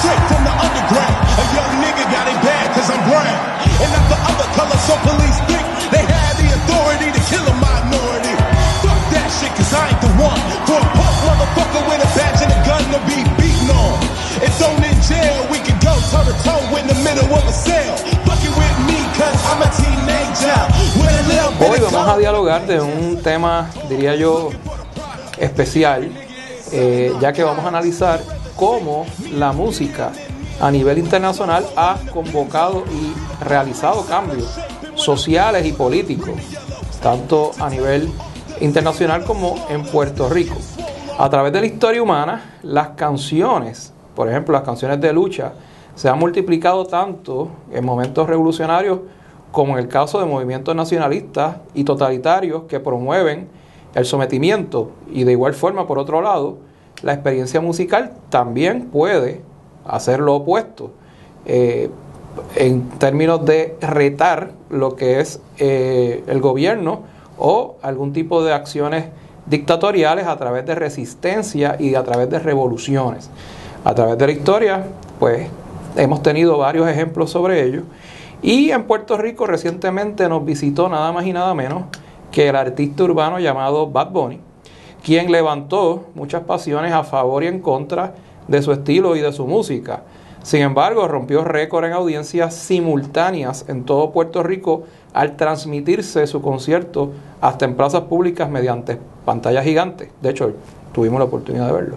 straight from the underground. A young nigga got it bad cause I'm brown. And not the other color, so police think they have the authority to kill a minority. Fuck that shit cause I ain't the one for a punk motherfucker with a badge and a gun to be beaten on. It's thrown in jail, we could go toe to toe in the middle of a cell. Fucking with me cause I'm a teenager. Hoy vamos a dialogar de un tema, diría yo, especial, ya que vamos a analizar cómo la música a nivel internacional ha convocado y realizado cambios sociales y políticos, tanto a nivel internacional como en Puerto Rico. A través de la historia humana, las canciones, por ejemplo, las canciones de lucha, se han multiplicado tanto en momentos revolucionarios como en el caso de movimientos nacionalistas y totalitarios que promueven el sometimiento, y de igual forma, por otro lado, la experiencia musical también puede hacer lo opuesto, en términos de retar lo que es el gobierno o algún tipo de acciones dictatoriales a través de resistencia y a través de revoluciones. A través de la historia, pues, hemos tenido varios ejemplos sobre ello. Y en Puerto Rico recientemente nos visitó nada más y nada menos que el artista urbano llamado Bad Bunny, quien levantó muchas pasiones a favor y en contra de su estilo y de su música. Sin embargo, rompió récord en audiencias simultáneas en todo Puerto Rico al transmitirse su concierto hasta en plazas públicas mediante pantallas gigantes. De hecho, tuvimos la oportunidad de verlo.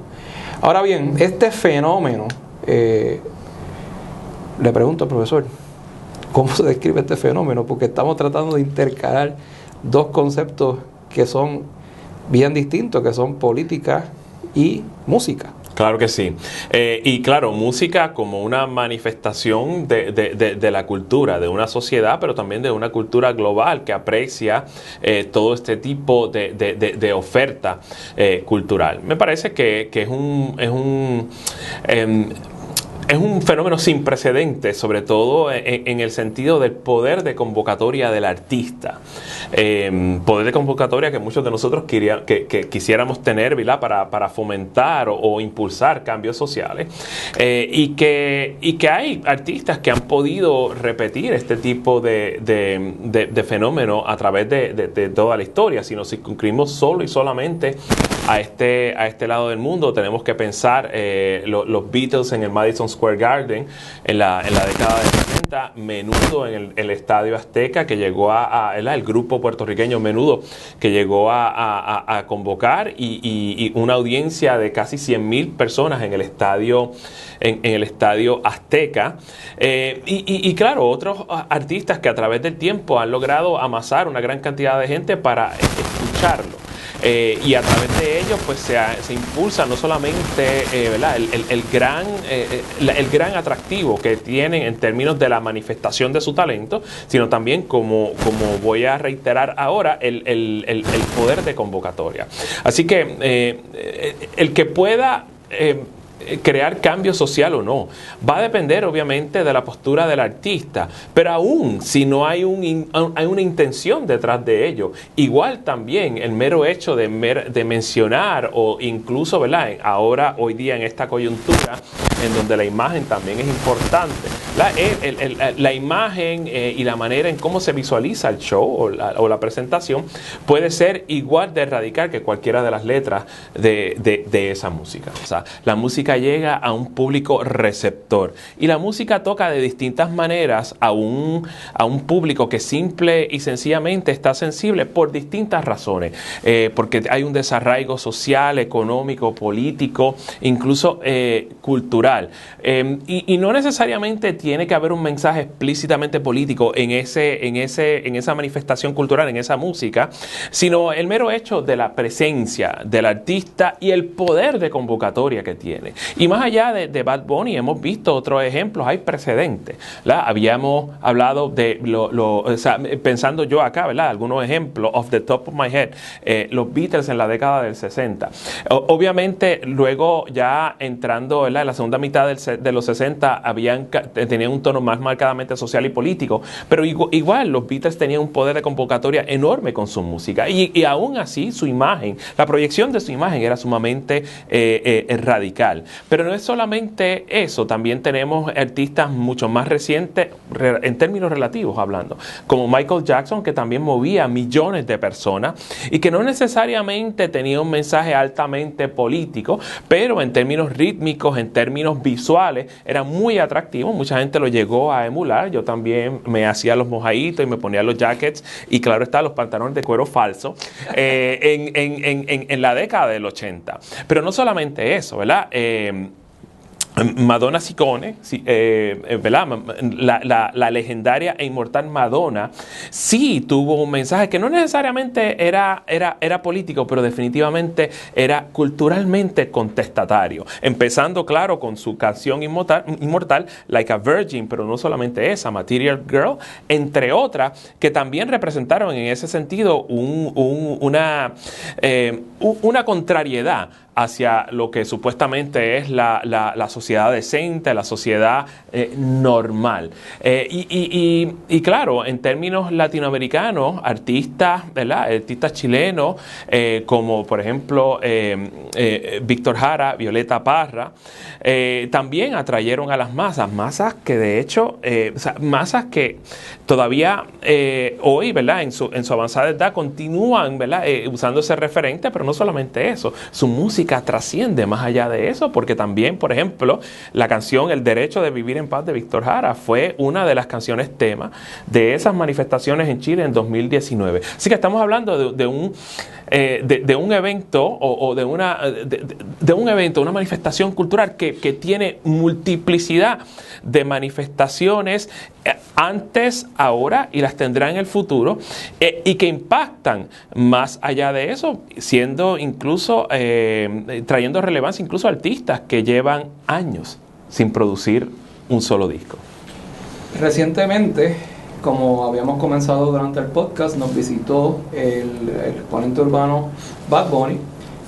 Ahora bien, este fenómeno, le pregunto al profesor, ¿cómo se describe este fenómeno? Porque estamos tratando de intercalar dos conceptos que son bien distintos, que son política y música. Claro que sí. Y claro, música como una manifestación de la cultura, de una sociedad, pero también de una cultura global que aprecia todo este tipo de oferta cultural. Me parece que es un fenómeno sin precedentes, sobre todo en el sentido del poder de convocatoria del artista. Poder de convocatoria que muchos de nosotros quisiéramos tener, ¿verdad? Para fomentar o impulsar cambios sociales. Y que hay artistas que han podido repetir este tipo de fenómeno a través de toda la historia. Si nos circunscribimos solo y solamente a este lado del mundo, tenemos que pensar los Beatles en el Madison Square Garden en la década de 70, Menudo en el Estadio Azteca, que llegó el grupo puertorriqueño Menudo, que llegó a convocar y una audiencia de casi 100,000 personas en el estadio Azteca, y claro, otros artistas que a través del tiempo han logrado amasar una gran cantidad de gente para escucharlo. Y a través de ellos pues se impulsa no solamente el gran atractivo que tienen en términos de la manifestación de su talento, sino también, como voy a reiterar ahora, el poder de convocatoria. Así que el que pueda crear cambio social o no va a depender obviamente de la postura del artista, pero aún si no hay una intención detrás de ello, igual también el mero hecho de mencionar, o incluso, ¿verdad?, hoy día en esta coyuntura en donde la imagen también es importante, la imagen y la manera en cómo se visualiza el show o la presentación puede ser igual de radical que cualquiera de las letras de esa música. O sea, la música llega a un público receptor y la música toca de distintas maneras a un público que simple y sencillamente está sensible por distintas razones, porque hay un desarraigo social, económico, político, incluso cultural, y no necesariamente tiene que haber un mensaje explícitamente político en esa manifestación cultural, en esa música, sino el mero hecho de la presencia del artista y el poder de convocatoria que tiene. Y más allá de Bad Bunny, hemos visto otros ejemplos, hay precedentes, ¿verdad? Habíamos hablado de pensando yo acá, ¿verdad?, algunos ejemplos off the top of my head, los Beatles en la década del 60. Obviamente, luego ya entrando, ¿verdad?, en la segunda mitad de los 60, tenían un tono más marcadamente social y político, pero igual los Beatles tenían un poder de convocatoria enorme con su música, y aún así su imagen, la proyección de su imagen era sumamente radical. Pero no es solamente eso, también tenemos artistas mucho más recientes en términos relativos hablando, como Michael Jackson, que también movía a millones de personas y que no necesariamente tenía un mensaje altamente político, pero en términos rítmicos, en términos visuales, era muy atractivo. Mucha gente lo llegó a emular. Yo también me hacía los mojaditos y me ponía los jackets y claro está, los pantalones de cuero falso en la década del 80. Pero no solamente eso, ¿verdad? Madonna Ciccone, ¿verdad? La legendaria e inmortal Madonna, sí tuvo un mensaje que no necesariamente era político, pero definitivamente era culturalmente contestatario. Empezando, claro, con su canción inmortal, Like a Virgin, pero no solamente esa, Material Girl, entre otras, que también representaron en ese sentido una contrariedad hacia lo que supuestamente es la sociedad decente, la sociedad normal. Y claro, en términos latinoamericanos, artistas, ¿verdad? Artistas chilenos, como por ejemplo Víctor Jara, Violeta Parra, también atrayeron a las masas que de hecho, masas que todavía hoy, ¿verdad? En su avanzada edad continúan, ¿verdad? Usando ese referente, pero no solamente eso, su música trasciende más allá de eso, porque también, por ejemplo, la canción El Derecho de Vivir en Paz de Víctor Jara fue una de las canciones tema de esas manifestaciones en Chile en 2019. Así que estamos hablando de un evento o de un evento, una manifestación cultural que tiene multiplicidad de manifestaciones antes, ahora y las tendrá en el futuro, y que impactan más allá de eso, siendo incluso trayendo relevancia incluso a artistas que llevan años sin producir un solo disco. Recientemente, como habíamos comenzado durante el podcast, nos visitó el exponente urbano Bad Bunny,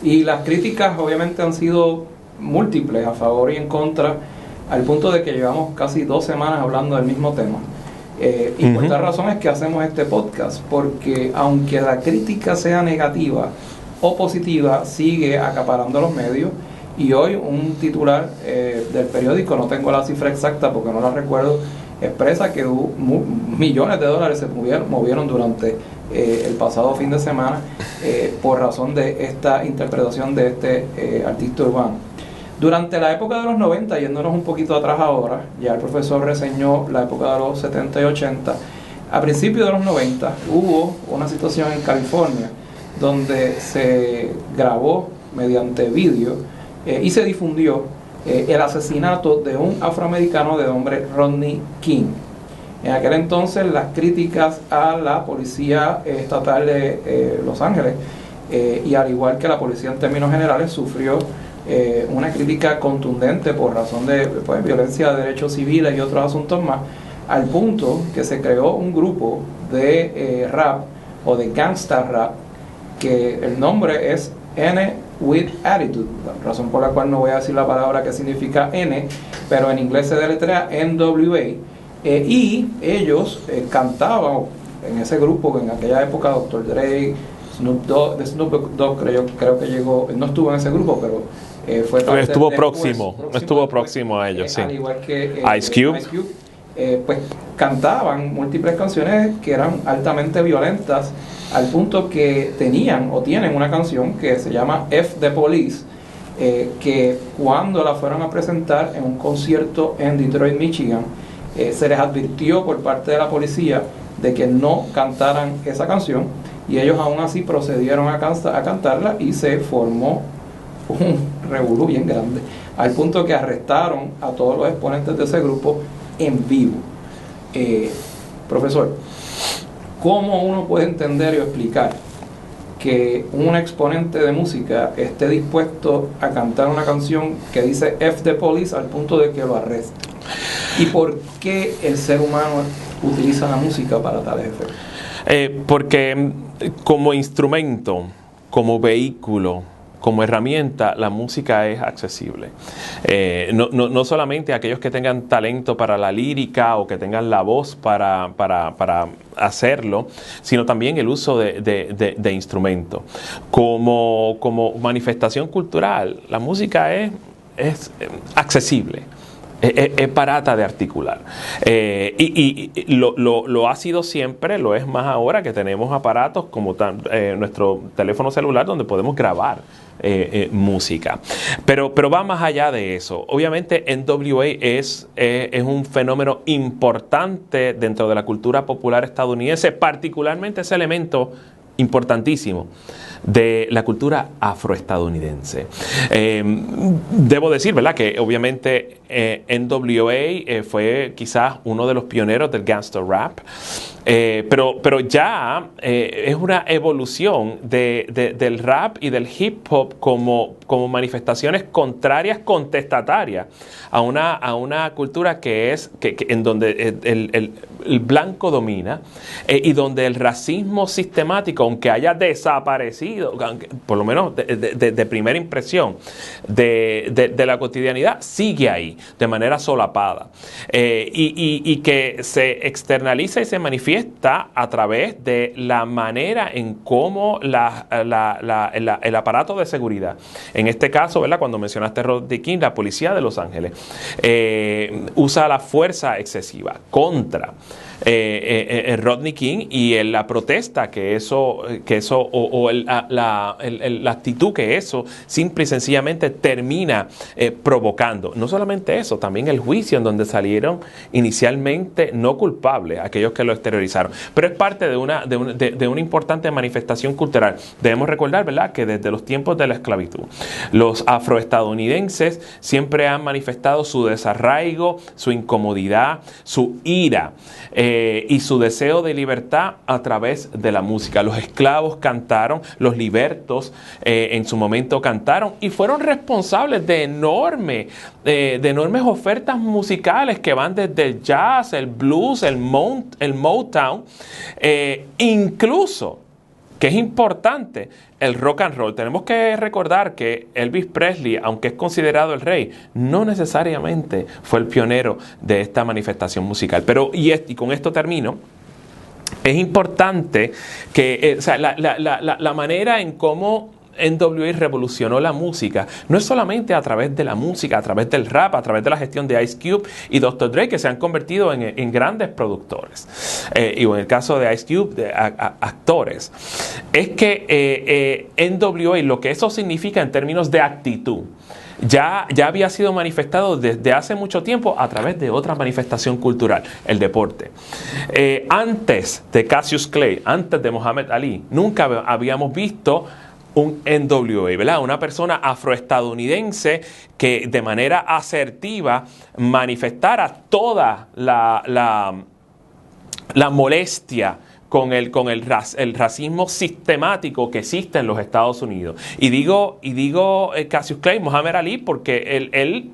y las críticas obviamente han sido múltiples, a favor y en contra, al punto de que llevamos casi 2 semanas hablando del mismo tema. Y por esta razón es que hacemos este podcast, porque aunque la crítica sea negativa o positiva, sigue acaparando los medios. Y hoy un titular del periódico, no tengo la cifra exacta porque no la recuerdo, expresa que millones de dólares se movieron durante el pasado fin de semana por razón de esta interpretación de este artista urbano. Durante la época de los 90, yéndonos un poquito atrás ahora, ya el profesor reseñó la época de los 70 y 80, a principios de los 90 hubo una situación en California donde se grabó mediante vídeo y se difundió el asesinato de un afroamericano de nombre Rodney King. En aquel entonces las críticas a la policía estatal de Los Ángeles, y al igual que la policía en términos generales, sufrió una crítica contundente por razón de violencia de derechos civiles y otros asuntos más, al punto que se creó un grupo de rap o de gangsta rap, que el nombre es N with Attitude, razón por la cual no voy a decir la palabra que significa N, pero en inglés se deletrea NWA, y ellos cantaban en ese grupo, que en aquella época Dr. Dre, Snoop Dogg creo que llegó, no estuvo en ese grupo, pero fue parte estuvo después, próximo a ellos, sí. Al igual que Ice Cube, pues cantaban múltiples canciones que eran altamente violentas, al punto que tenían o tienen una canción que se llama F the Police, que cuando la fueron a presentar en un concierto en Detroit, Michigan, se les advirtió por parte de la policía de que no cantaran esa canción, y ellos aún así procedieron a cantarla, y se formó un revolú bien grande, al punto que arrestaron a todos los exponentes de ese grupo en vivo. Profesor, ¿cómo uno puede entender y explicar que un exponente de música esté dispuesto a cantar una canción que dice F the Police al punto de que lo arresten? ¿Y por qué el ser humano utiliza la música para tales efectos? Porque como instrumento, como vehículo, como herramienta, la música es accesible. No solamente aquellos que tengan talento para la lírica o que tengan la voz para hacerlo, sino también el uso de instrumentos. Como manifestación cultural, la música es accesible. Es barata de articular. Y lo ha sido siempre, lo es más ahora que tenemos aparatos como nuestro teléfono celular donde podemos grabar música. Pero va más allá de eso. Obviamente NWA es un fenómeno importante dentro de la cultura popular estadounidense, particularmente ese elemento importantísimo de la cultura afroestadounidense. Debo decir, ¿verdad?, que obviamente NWA fue quizás uno de los pioneros del gangster rap, pero ya es una evolución del rap y del hip hop como manifestaciones contrarias, contestatarias a una cultura que en donde el blanco domina y donde el racismo sistemático, aunque haya desaparecido, por lo menos de primera impresión de la cotidianidad, sigue ahí de manera solapada y que se externaliza y se manifiesta a través de la manera en cómo el aparato de seguridad, en este caso, ¿verdad?, cuando mencionaste Rodney King, la policía de Los Ángeles usa la fuerza excesiva contra Rodney King y la protesta la actitud que eso simple y sencillamente termina provocando. No solamente eso, también el juicio en donde salieron inicialmente no culpables aquellos que lo exteriorizaron, pero es parte de una importante manifestación cultural. Debemos recordar, ¿verdad?, que desde los tiempos de la esclavitud los afroestadounidenses siempre han manifestado su desarraigo, su incomodidad, su ira y su deseo de libertad a través de la música. Los esclavos cantaron, los libertos en su momento cantaron y fueron responsables de enormes ofertas musicales que van desde el jazz, el blues, el Motown, incluso, que es importante, el rock and roll. Tenemos que recordar que Elvis Presley, aunque es considerado el rey, no necesariamente fue el pionero de esta manifestación musical. Pero, y con esto termino, es importante que la manera en cómo NWA revolucionó la música no es solamente a través de la música, a través del rap, a través de la gestión de Ice Cube y Dr. Dre, que se han convertido en grandes productores, y en el caso de Ice Cube, de actores. Es que NWA, lo que eso significa en términos de actitud, ya había sido manifestado desde hace mucho tiempo a través de otra manifestación cultural, el deporte. Antes de Cassius Clay, antes de Muhammad Ali, nunca habíamos visto un NWA, ¿verdad? Una persona afroestadounidense que de manera asertiva manifestara toda la molestia con el racismo sistemático que existe en los Estados Unidos. Y digo Cassius Clay, Muhammad Ali, porque él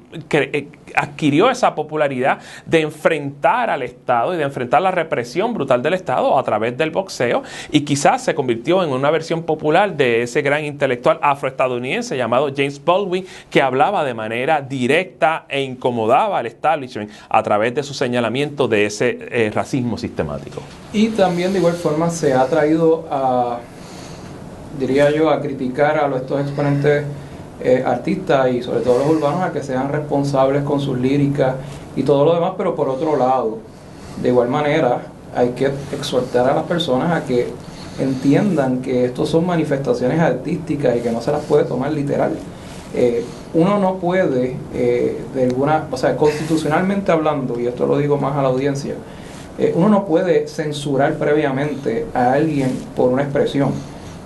adquirió esa popularidad de enfrentar al Estado y de enfrentar la represión brutal del Estado a través del boxeo, y quizás se convirtió en una versión popular de ese gran intelectual afroestadounidense llamado James Baldwin, que hablaba de manera directa e incomodaba al establishment a través de su señalamiento de ese racismo sistemático. Y también de igual forma se ha traído diría yo, a criticar a estos exponentes artistas y sobre todo los urbanos a que sean responsables con sus líricas y todo lo demás, pero por otro lado, de igual manera, hay que exhortar a las personas a que entiendan que estos son manifestaciones artísticas y que no se las puede tomar literal. Uno no puede, constitucionalmente hablando, y esto lo digo más a la audiencia, uno no puede censurar previamente a alguien por una expresión,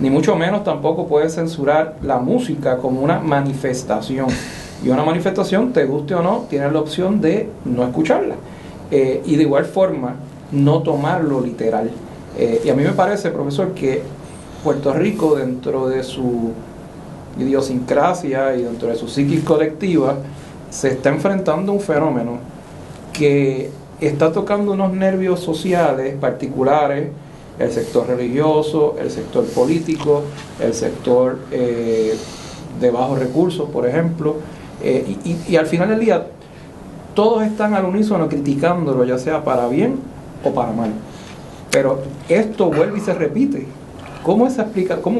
ni mucho menos tampoco puede censurar la música como una manifestación. Y una manifestación, te guste o no, tienes la opción de no escucharla. Y de igual forma, no tomarlo literal. Y a mí me parece, profesor, que Puerto Rico, dentro de su idiosincrasia y dentro de su psiquis colectiva, se está enfrentando a un fenómeno que está tocando unos nervios sociales particulares, el sector religioso, el sector político, el sector de bajos recursos, por ejemplo, y al final del día todos están al unísono criticándolo, ya sea para bien o para mal. Pero esto vuelve y se repite. ¿Cómo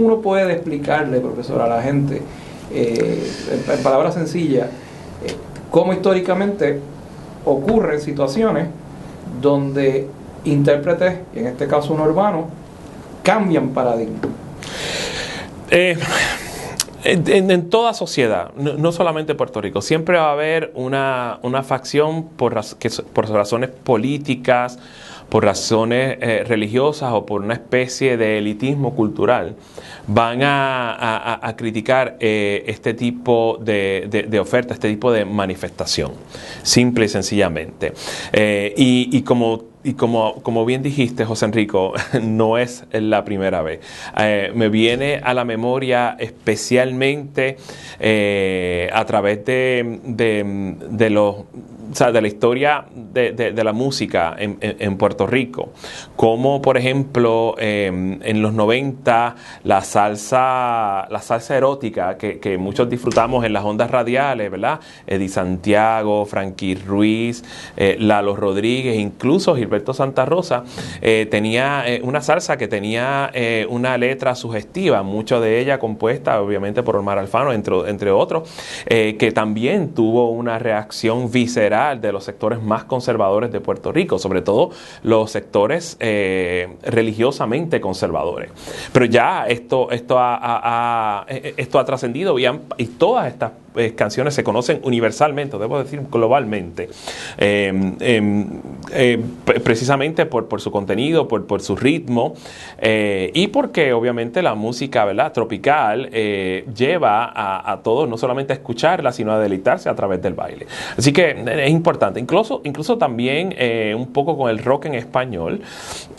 uno puede explicarle, profesor, a la gente, en palabras sencillas, cómo históricamente ocurren situaciones donde intérpretes, en este caso un urbano, cambian paradigma? En toda sociedad, no solamente Puerto Rico, siempre va a haber una facción por razones políticas, por razones religiosas o por una especie de elitismo cultural, van a criticar este tipo de oferta, este tipo de manifestación, simple y sencillamente. Y como bien dijiste, José Enrico, no es la primera vez. Me viene a la memoria especialmente a través de la historia de la música en Puerto Rico. Como, por ejemplo, en los 90, la salsa erótica que muchos disfrutamos en las ondas radiales, ¿verdad? Eddie Santiago, Frankie Ruiz, Lalo Rodríguez, incluso Gilberto Santa Rosa, tenía una salsa que tenía una letra sugestiva, mucho de ella compuesta obviamente por Omar Alfano, entre otros, que también tuvo una reacción visceral de los sectores más conservadores de Puerto Rico, sobre todo los sectores religiosamente conservadores. Pero ya esto ha trascendido y todas estas canciones se conocen universalmente, debo decir globalmente, precisamente por su contenido, por su ritmo, y porque obviamente la música, ¿verdad?, tropical lleva a todos no solamente a escucharla, sino a deleitarse a través del baile. Así que es importante, incluso también un poco con el rock en español,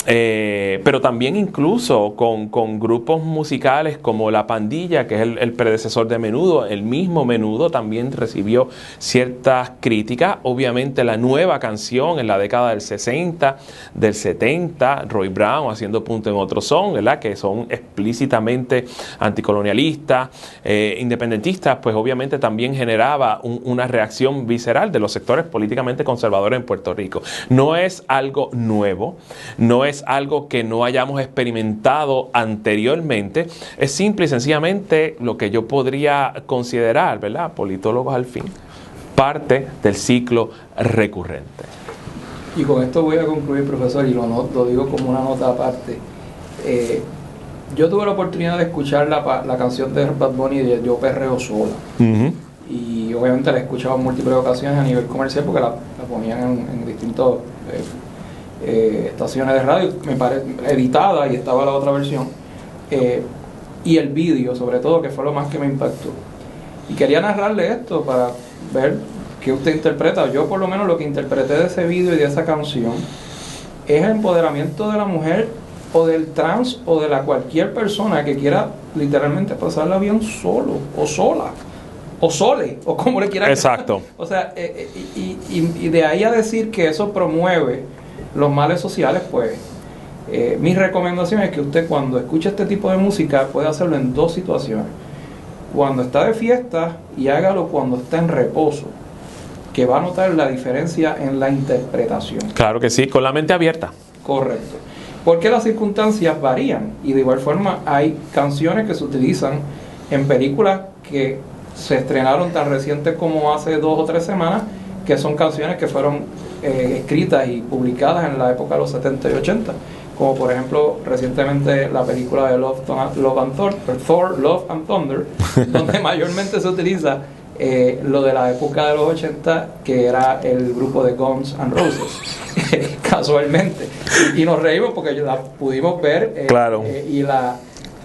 pero también incluso con grupos musicales como La Pandilla, que es el predecesor de Menudo. El mismo Menudo también recibió ciertas críticas. Obviamente la nueva canción en la década del 60, del 70, Roy Brown haciendo punto en otro son, ¿verdad?, que son explícitamente anticolonialistas, independentistas, pues obviamente también generaba una reacción visceral de los sectores políticamente conservadores en Puerto Rico. No es algo nuevo, no es algo que no hayamos experimentado anteriormente, es simple y sencillamente lo que yo podría considerar, ¿verdad?, politólogos al fin, parte del ciclo recurrente. Y con esto voy a concluir, profesor, y lo digo como una nota aparte. Yo tuve la oportunidad de escuchar la canción de Bad Bunny de Yo Perreo Sola. Uh-huh. Y obviamente la he escuchado en múltiples ocasiones a nivel comercial porque la ponían en distintas estaciones de radio, me parece editada, y estaba la otra versión. Y el vídeo, sobre todo, que fue lo más que me impactó. Y quería narrarle esto para ver qué usted interpreta. Yo, por lo menos, lo que interpreté de ese vídeo y de esa canción es el empoderamiento de la mujer o del trans o de cualquier persona que quiera literalmente pasarla bien solo o sola o sole o como le quiera. Exacto. O sea, y de ahí a decir que eso promueve los males sociales, pues mi recomendación es que usted, cuando escuche este tipo de música, puede hacerlo en dos situaciones: cuando está de fiesta, y hágalo cuando está en reposo, que va a notar la diferencia en la interpretación. Claro que sí, con la mente abierta. Correcto. Porque las circunstancias varían, y de igual forma hay canciones que se utilizan en películas que se estrenaron tan recientes como hace 2 o 3 semanas, que son canciones que fueron escritas y publicadas en la época de los 70 y 80, como por ejemplo recientemente la película de Thor, Love and Thunder, donde mayormente se utiliza lo de la época de los 80, que era el grupo de Guns N' Roses, casualmente, y nos reímos porque la pudimos ver, claro.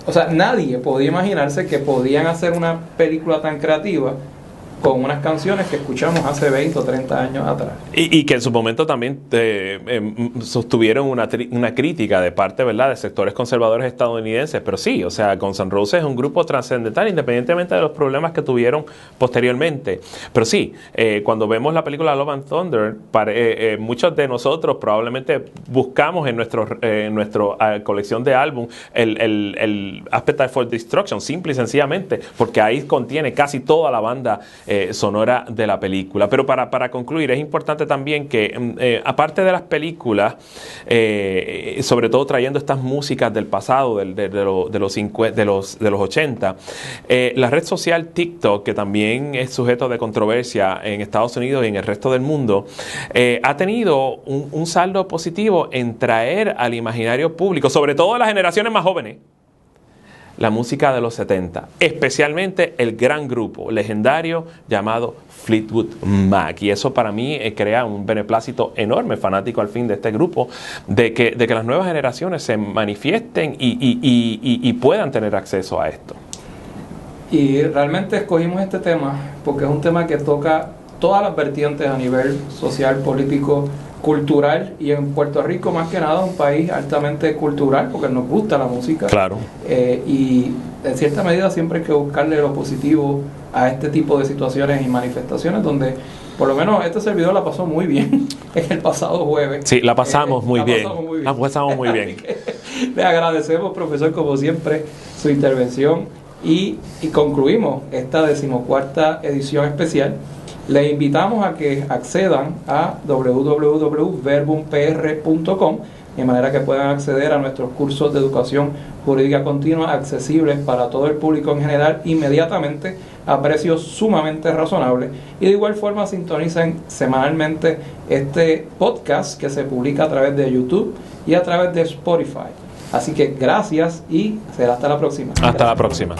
O sea, nadie podía imaginarse que podían hacer una película tan creativa con unas canciones que escuchamos hace 20 o 30 años atrás. Y que en su momento también sostuvieron una crítica de parte, ¿verdad?, de sectores conservadores estadounidenses. Pero sí, o sea, Guns N' Roses es un grupo trascendental independientemente de los problemas que tuvieron posteriormente. Pero sí, cuando vemos la película Love and Thunder, muchos de nosotros probablemente buscamos en nuestra colección de álbum el Appetite for Destruction, simple y sencillamente, porque ahí contiene casi toda la banda sonora de la película. Pero para concluir, es importante también que aparte de las películas, sobre todo trayendo estas músicas del pasado, de los 80, la red social TikTok, que también es sujeto de controversia en Estados Unidos y en el resto del mundo, ha tenido un saldo positivo en traer al imaginario público, sobre todo las generaciones más jóvenes, la música de los 70, especialmente el gran grupo legendario llamado Fleetwood Mac. Y eso para mí crea un beneplácito enorme, fanático al fin de este grupo, de que las nuevas generaciones se manifiesten y puedan tener acceso a esto. Y realmente escogimos este tema porque es un tema que toca todas las vertientes a nivel social, político, cultural, y en Puerto Rico más que nada un país altamente cultural porque nos gusta la música. Claro. Y en cierta medida siempre hay que buscarle lo positivo a este tipo de situaciones y manifestaciones donde por lo menos este servidor la pasó muy bien en el pasado jueves. Sí, la pasamos muy bien. La pasamos muy bien. Le agradecemos, profesor, como siempre, su intervención y concluimos esta 14ª edición especial. Les invitamos a que accedan a www.verbumpr.com de manera que puedan acceder a nuestros cursos de educación jurídica continua accesibles para todo el público en general inmediatamente a precios sumamente razonables, y de igual forma sintonicen semanalmente este podcast que se publica a través de YouTube y a través de Spotify. Así que gracias y será hasta la próxima. Hasta la próxima.